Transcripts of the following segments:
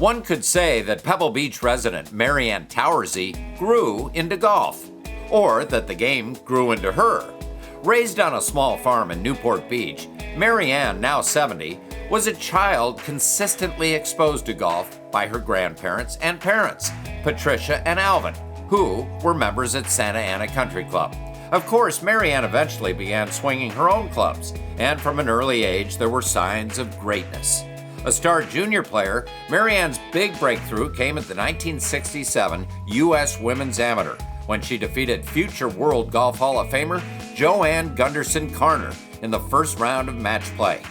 One could say that Pebble Beach resident Marianne Towersey grew into golf, or that the game grew into her. Raised on a small farm in Newport Beach, Marianne, now 70, was a child consistently exposed to golf by her grandparents and parents, Patricia and Alvin, who were members at Santa Ana Country Club. Of course, Marianne eventually began swinging her own clubs, and from an early age there were signs of greatness. A star junior player, Marianne's big breakthrough came at the 1967 U.S. Women's Amateur, when she defeated future World Golf Hall of Famer Joanne Gunderson-Carner in the first round of match play.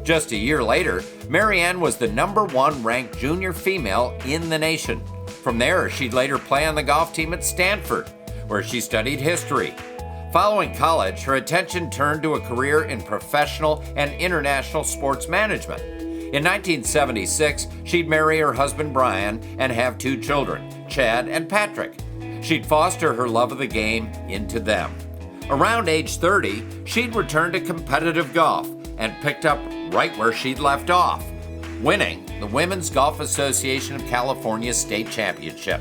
Just a year later, Marianne was the #1 ranked junior female in the nation. From there, she'd later play on the golf team at Stanford, where she studied history. Following college, her attention turned to a career in professional and international sports management. In 1976, she'd marry her husband Brian and have 2 children, Chad and Patrick. She'd foster her love of the game into them. Around age 30, she'd returned to competitive golf and picked up right where she'd left off, winning the Women's Golf Association of California State Championship.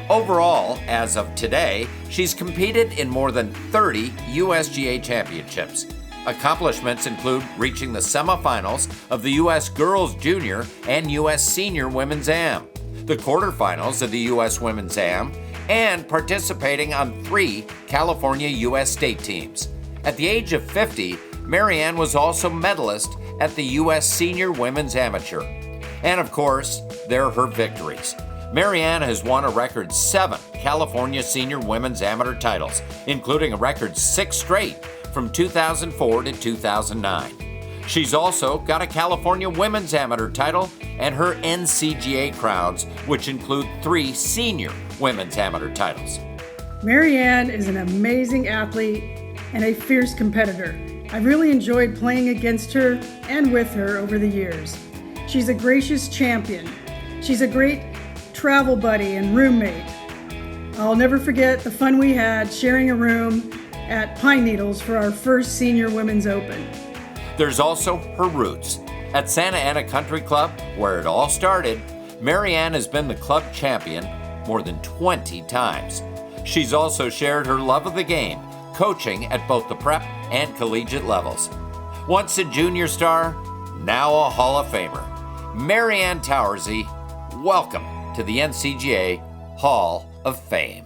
Overall, as of today, she's competed in more than 30 USGA championships. Accomplishments include reaching the semifinals of the U.S. Girls Junior and U.S. Senior Women's Am, the quarterfinals of the U.S. Women's Am, and participating on 3 California U.S. state teams. At the age of 50, Marianne was also medalist at the U.S. Senior Women's Amateur. And of course, there are her victories. Marianne has won a record 7 California Senior Women's Amateur titles, including a record 6 straight from 2004 to 2009. She's also got a California Women's Amateur title and her NCGA crowns, which include 3 Senior Women's Amateur titles. Marianne is an amazing athlete and a fierce competitor. I've really enjoyed playing against her and with her over the years. She's a gracious champion. She's a great travel buddy and roommate. I'll never forget the fun we had sharing a room at Pine Needles for our first Senior Women's Open. There's also her roots. At Santa Ana Country Club, where it all started, Marianne has been the club champion more than 20 times. She's also shared her love of the game, coaching at both the prep and collegiate levels. Once a junior star, now a Hall of Famer. Marianne Towersey, welcome to the NCGA Hall of Fame.